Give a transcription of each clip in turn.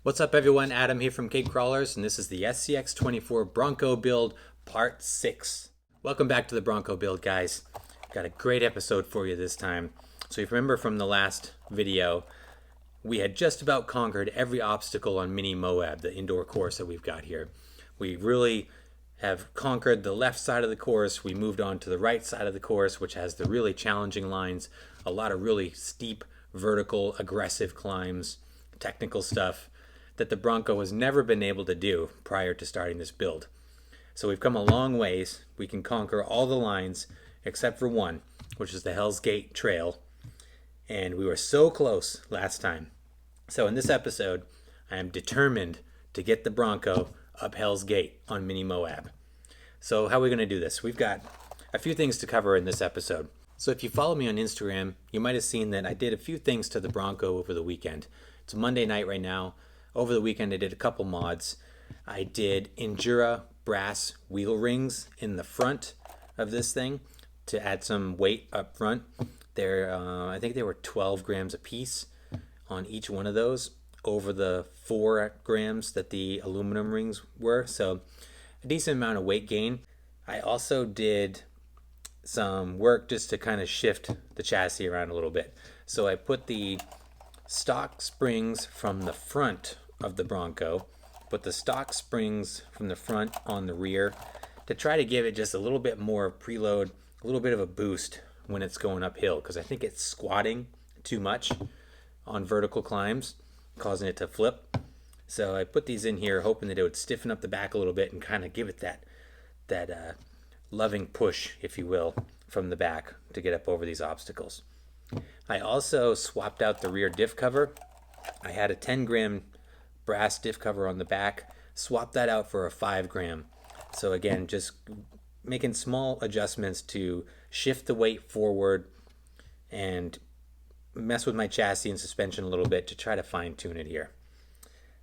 What's up everyone, Adam here from Cape Crawlers, and this is the SCX24 Bronco build part 6. Welcome back to the Bronco build, guys. Got a great episode for you this time. So if you remember from the last video, we had just about conquered every obstacle on Mini Moab, the indoor course that we've got here. We really have conquered the left side of the course. We moved on to the right side of the course, which has the really challenging lines, a lot of really steep, vertical, aggressive climbs, technical stuff that the Bronco has never been able to do prior to starting this build. So we've come a long ways. We can conquer all the lines except for one, which is the Hell's Gate Trail. And we were so close last time. So in this episode, I am determined to get the Bronco up Hell's Gate on Mini Moab. So how are we going to do this? We've got a few things to cover in this episode. So if you follow me on Instagram, you might have seen that I did a few things to the Bronco over the weekend. It's Monday night right now. Over the weekend, I did a couple mods. I did Endura brass wheel rings in the front of this thing to add some weight up front. I think they were 12 grams a piece on each one of those over the 4 grams that the aluminum rings were. So a decent amount of weight gain. I also did some work just to kind of shift the chassis around a little bit. So I put the stock springs from the front of the Bronco, put the stock springs from the front on the rear to try to give it just a little bit more preload, a little bit of a boost when it's going uphill, because I think it's squatting too much on vertical climbs, causing it to flip. So I put these in here hoping that it would stiffen up the back a little bit and kind of give it that loving push, if you will, from the back to get up over these obstacles. I also swapped out the rear diff cover. I had a 10 gram brass diff cover on the back, swapped that out for a 5 gram. So again, just making small adjustments to shift the weight forward and mess with my chassis and suspension a little bit to try to fine tune it here.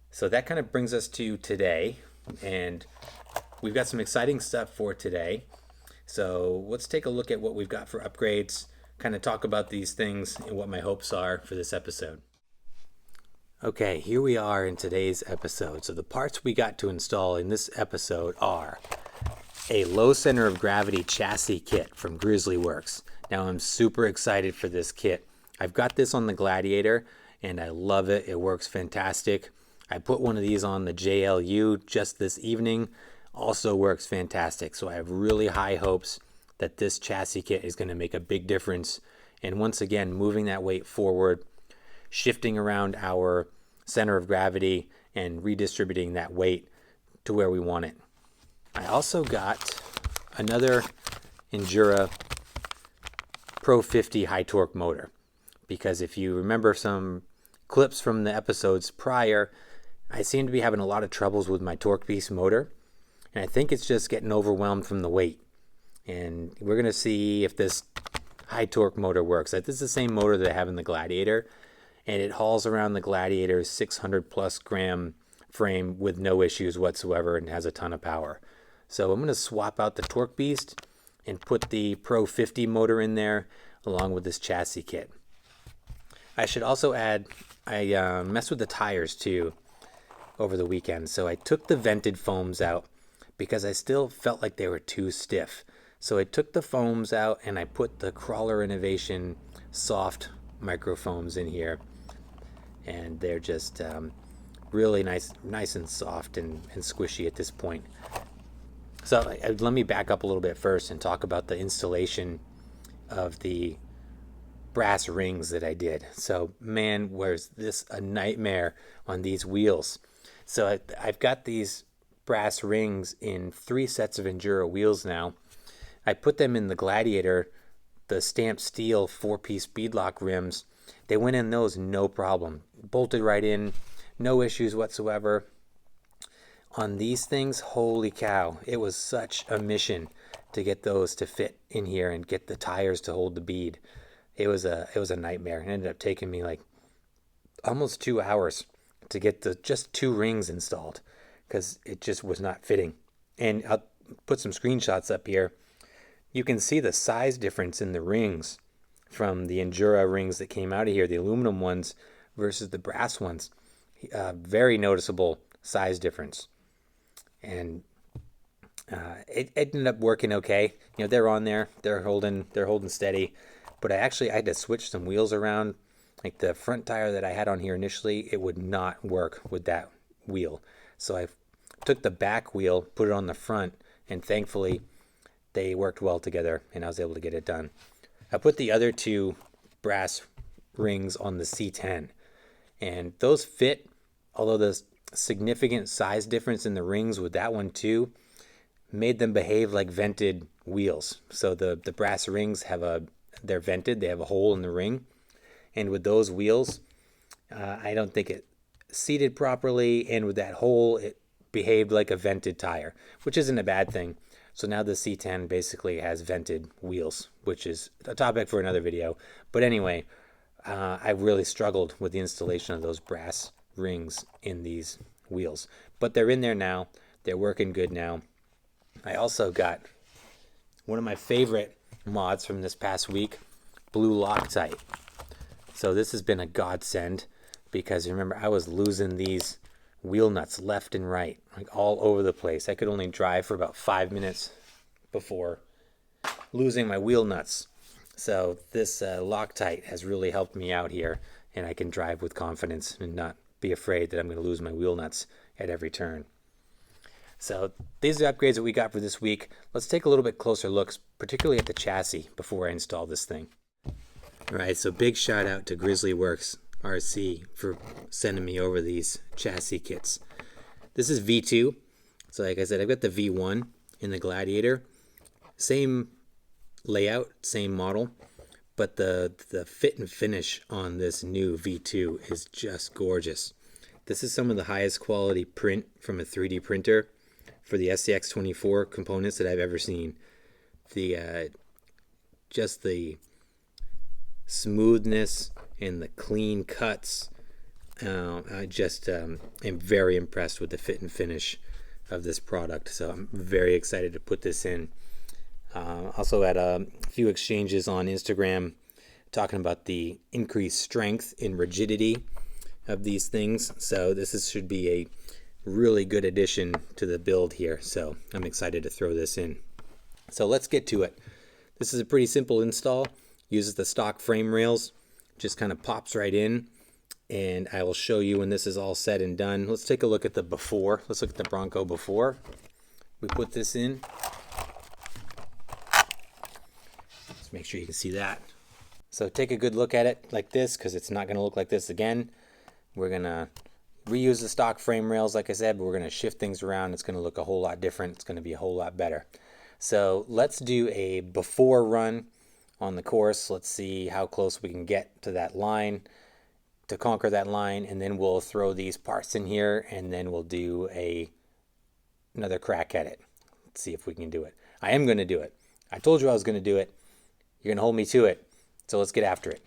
So that kind of brings us to today, and we've got some exciting stuff for today. So let's take a look at what we've got for upgrades, kind of talk about these things and what my hopes are for this episode. Okay, here we are in today's episode. So the parts we got to install in this episode are a low center of gravity chassis kit from Grizzly Works. Now I'm super excited for this kit. I've got this on the Gladiator and I love it. It works fantastic. I put one of these on the JLU just this evening. Also works fantastic. So I have really high hopes that this chassis kit is going to make a big difference. And once again, moving that weight forward, shifting around our center of gravity and redistributing that weight to where we want it. I also got another Endura Pro 50 high torque motor, because if you remember some clips from the episodes prior, I seem to be having a lot of troubles with my torque piece motor, and I think it's just getting overwhelmed from the weight. And we're going to see if this high torque motor works. This is the same motor that I have in the Gladiator, and it hauls around the Gladiator's 600 plus gram frame with no issues whatsoever and has a ton of power. So I'm going to swap out the Torque Beast and put the Pro 50 motor in there along with this chassis kit. I should also add, I messed with the tires too over the weekend. So I took the vented foams out because I still felt like they were too stiff. So I took the foams out and I put the Crawler Innovation soft micro foams in here. And they're just really nice and soft and squishy at this point. So let me back up a little bit first and talk about the installation of the brass rings that I did. So man, was this a nightmare on these wheels. So I've got these brass rings in 3 sets of Enduro wheels now. I put them in the Gladiator, the stamped steel 4-piece beadlock rims. They went in those no problem. Bolted right in, no issues whatsoever. On these things, holy cow, it was such a mission to get those to fit in here and get the tires to hold the bead. It was a nightmare. It ended up taking me like almost 2 hours to get the just 2 rings installed because it just was not fitting. And I'll put some screenshots up here. You can see the size difference in the rings from the Endura rings that came out of here, the aluminum ones versus the brass ones. very noticeable size difference. And it ended up working okay. You know, they're on there, they're holding steady. But I had to switch some wheels around. Like the front tire that I had on here initially, it would not work with that wheel. So I took the back wheel, put it on the front, and thankfully they worked well together and I was able to get it done. I put the other two brass rings on the C10 and those fit, although the significant size difference in the rings with that one too made them behave like vented wheels. So the brass rings they're vented, they have a hole in the ring. And with those wheels, I don't think it seated properly, and with that hole, it behaved like a vented tire, which isn't a bad thing. So now the C10 basically has vented wheels, which is a topic for another video. But anyway, I really struggled with the installation of those brass rings in these wheels. But they're in there now. They're working good now. I also got one of my favorite mods from this past week, blue Loctite. So this has been a godsend because remember I was losing these wheel nuts left and right, like all over the place. I could only drive for about 5 minutes before losing my wheel nuts. So this Loctite has really helped me out here, and I can drive with confidence and not be afraid that I'm going to lose my wheel nuts at every turn. So these are the upgrades that we got for this week. Let's take a little bit closer looks, particularly at the chassis before I install this thing. All right, so big shout out to Grizzly Works RC for sending me over these chassis kits. This is V2. So like I said, I've got the V1 in the Gladiator. Same layout, same model, but the fit and finish on this new V2 is just gorgeous. This is some of the highest quality print from a 3D printer for the SCX24 components that I've ever seen. Just the smoothness and the clean cuts. I just am very impressed with the fit and finish of this product. So I'm very excited to put this in. Also had a few exchanges on Instagram talking about the increased strength and rigidity of these things. So should be a really good addition to the build here. So I'm excited to throw this in. So let's get to it. This is a pretty simple install. Uses the stock frame rails, just kind of pops right in, and I will show you when this is all said and done. Let's take a look at the before. Let's look at the Bronco before we put this in. Let's make sure you can see that. So take a good look at it like this, because it's not going to look like this again. We're going to reuse the stock frame rails, like I said, but we're going to shift things around. It's going to look a whole lot different. It's going to be a whole lot better. So let's do a before run on the course. Let's see how close we can get to that line, to conquer that line, and then we'll throw these parts in here, and then we'll do another crack at it. Let's see if we can do it. I am going to do it. I told you I was going to do it. You're going to hold me to it. So let's get after it.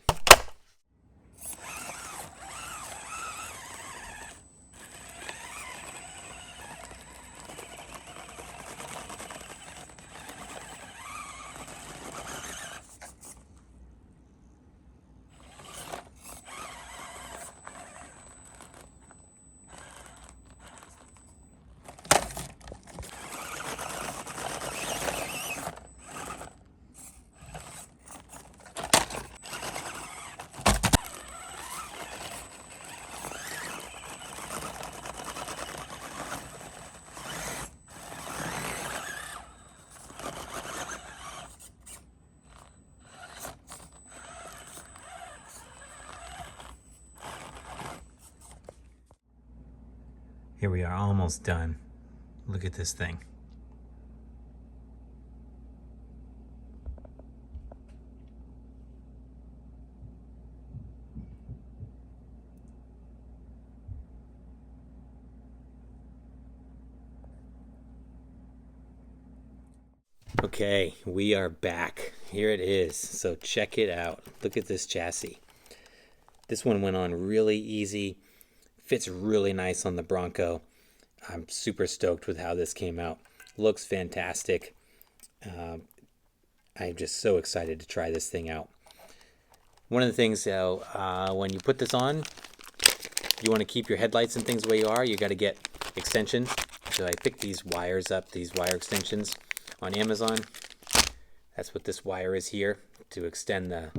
Here we are, almost done. Look at this thing. Okay, we are back. Here it is. So check it out. Look at this chassis. This one went on really easy. Fits really nice on the Bronco. I'm super stoked with how this came out. Looks fantastic. I'm just so excited to try this thing out. One of the things though, when you put this on, you want to keep your headlights and things the way you are, you got to get extension. So I picked these wires up, these wire extensions on Amazon. That's what this wire is here, to extend the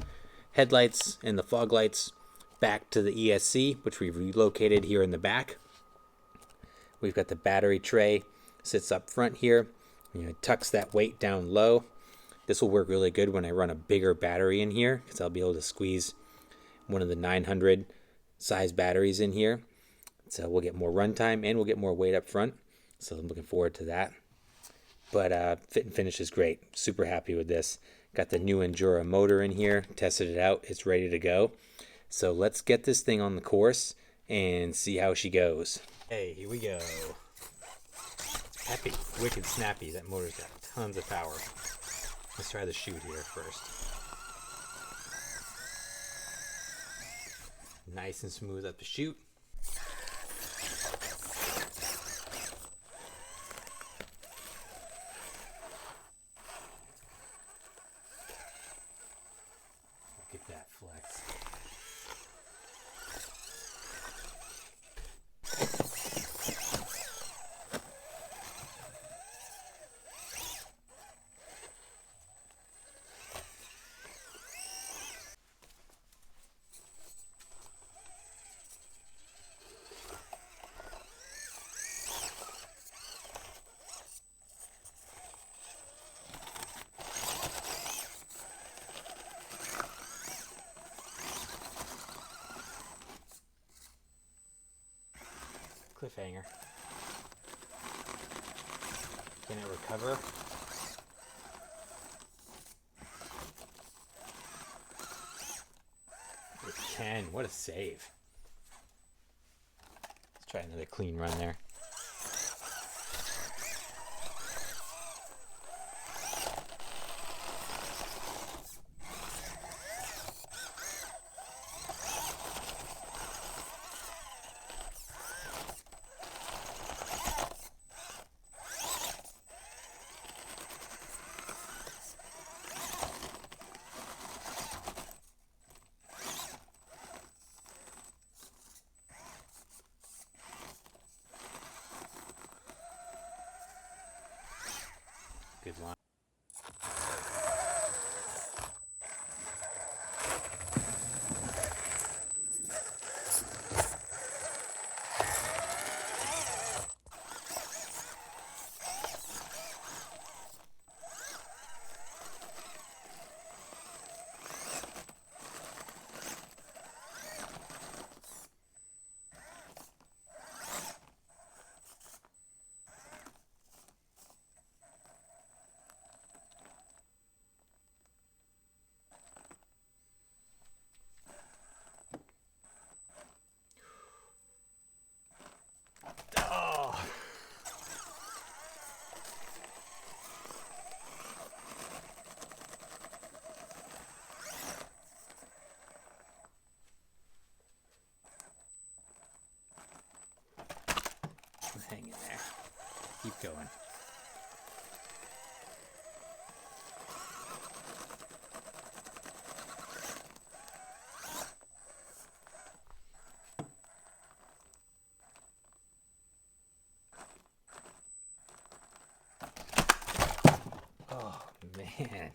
headlights and the fog lights back to the ESC, which we've relocated here in the back. We've got the battery tray, sits up front here. It tucks that weight down low. This will work really good when I run a bigger battery in here, because I'll be able to squeeze one of the 900 size batteries in here. So we'll get more runtime and we'll get more weight up front. So I'm looking forward to that. But fit and finish is great. Super happy with this. Got the new Endura motor in here. Tested it out. It's ready to go. So let's get this thing on the course and see how she goes. Hey, here we go. It's peppy, wicked snappy. That motor's got tons of power. Let's try the chute here first. Nice and smooth up the chute. Look at that flex. Cliffhanger. Can it recover? It can. What a save. Let's try another clean run there. Good line. Hang in there. Keep going. Oh, man.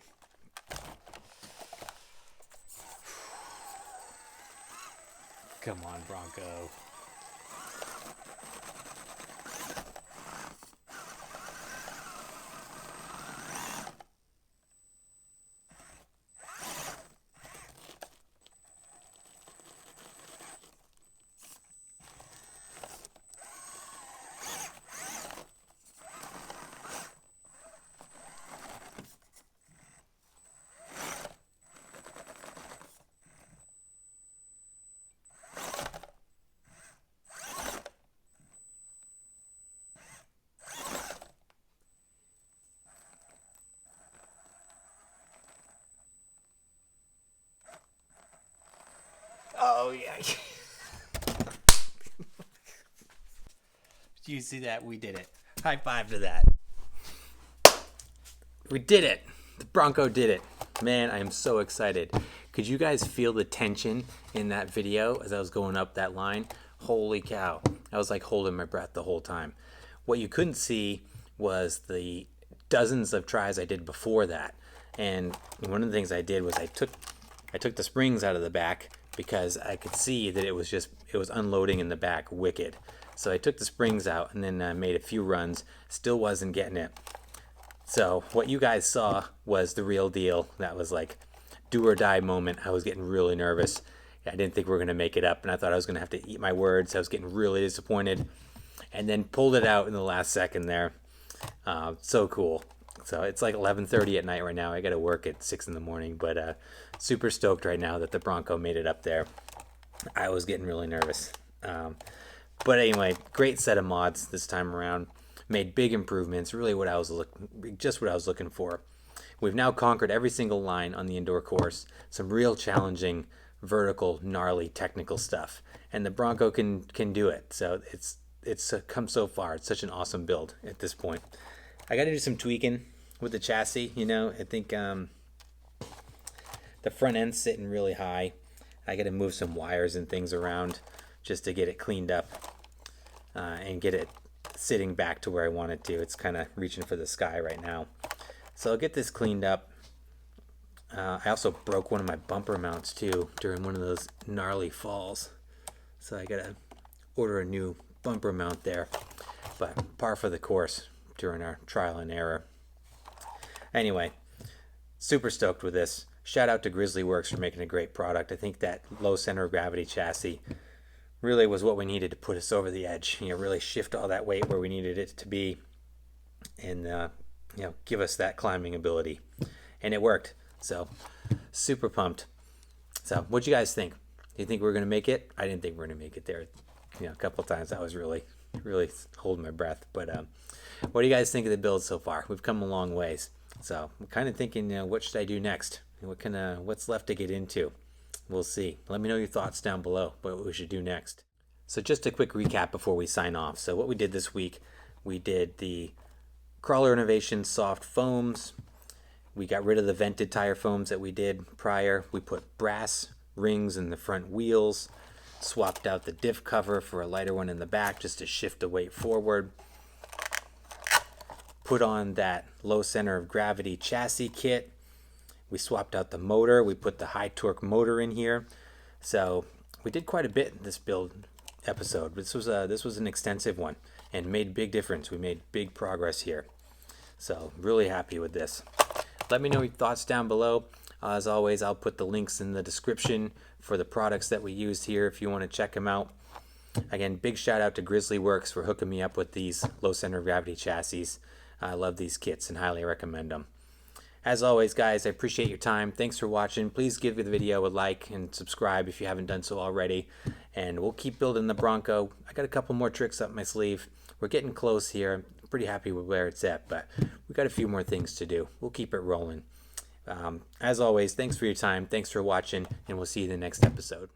Come on, Bronco. Oh, yeah. Do you see that? We did it. High five to that. We did it. The Bronco did it. Man, I am so excited. Could you guys feel the tension in that video as I was going up that line? Holy cow. I was like holding my breath the whole time. What you couldn't see was the dozens of tries I did before that. And one of the things I did was I took the springs out of the back because I could see that it was unloading in the back wicked. So I took the springs out and then made a few runs. Still wasn't getting it. So what you guys saw was the real deal. That was like do or die moment. I was getting really nervous. I didn't think we were going to make it up, and I thought I was going to have to eat my words. I was getting really disappointed, and then pulled it out in the last second there. So cool. So it's like 11:30 at night right now. I got to work at 6 in the morning, but super stoked right now that the Bronco made it up there. I was getting really nervous. But anyway, great set of mods this time around. Made big improvements. Really, just what I was looking for. We've now conquered every single line on the indoor course. Some real challenging, vertical, gnarly, technical stuff, and the Bronco can do it. So it's come so far. It's such an awesome build at this point. I got to do some tweaking with the chassis. I think the front end's sitting really high. I got to move some wires and things around just to get it cleaned up and get it sitting back to where I want it to. It's kind of reaching for the sky right now. So I'll get this cleaned up. I also broke one of my bumper mounts too during one of those gnarly falls. So I gotta order a new bumper mount there. But par for the course during our trial and error. Anyway, super stoked with this. Shout out to Grizzly Works for making a great product. I think that low center of gravity chassis really was what we needed to put us over the edge. Really shift all that weight where we needed it to be, and give us that climbing ability. And it worked. So super pumped. So what'd you guys think? Do you think we're gonna make it? I didn't think we were gonna make it there. A couple of times I was really holding my breath. But what do you guys think of the build so far? We've come a long ways. So I'm kind of thinking, what should I do next? What's left to get into? We'll see. Let me know your thoughts down below, what we should do next. So just a quick recap before we sign off. So what we did this week, we did the Crawler Innovation soft foams. We got rid of the vented tire foams that we did prior. We put brass rings in the front wheels, swapped out the diff cover for a lighter one in the back just to shift the weight forward. Put on that low center of gravity chassis kit. We swapped out the motor. We put the high torque motor in here. So we did quite a bit in this build episode. This was an extensive one and made big difference. We made big progress here. So really happy with this. Let me know your thoughts down below. As always, I'll put the links in the description for the products that we used here if you want to check them out. Again, big shout out to Grizzly Works for hooking me up with these low center of gravity chassis. I love these kits and highly recommend them. As always, guys, I appreciate your time. Thanks for watching. Please give the video a like and subscribe if you haven't done so already. And we'll keep building the Bronco. I got a couple more tricks up my sleeve. We're getting close here. I'm pretty happy with where it's at, but we've got a few more things to do. We'll keep it rolling. As always, thanks for your time. Thanks for watching, and we'll see you in the next episode.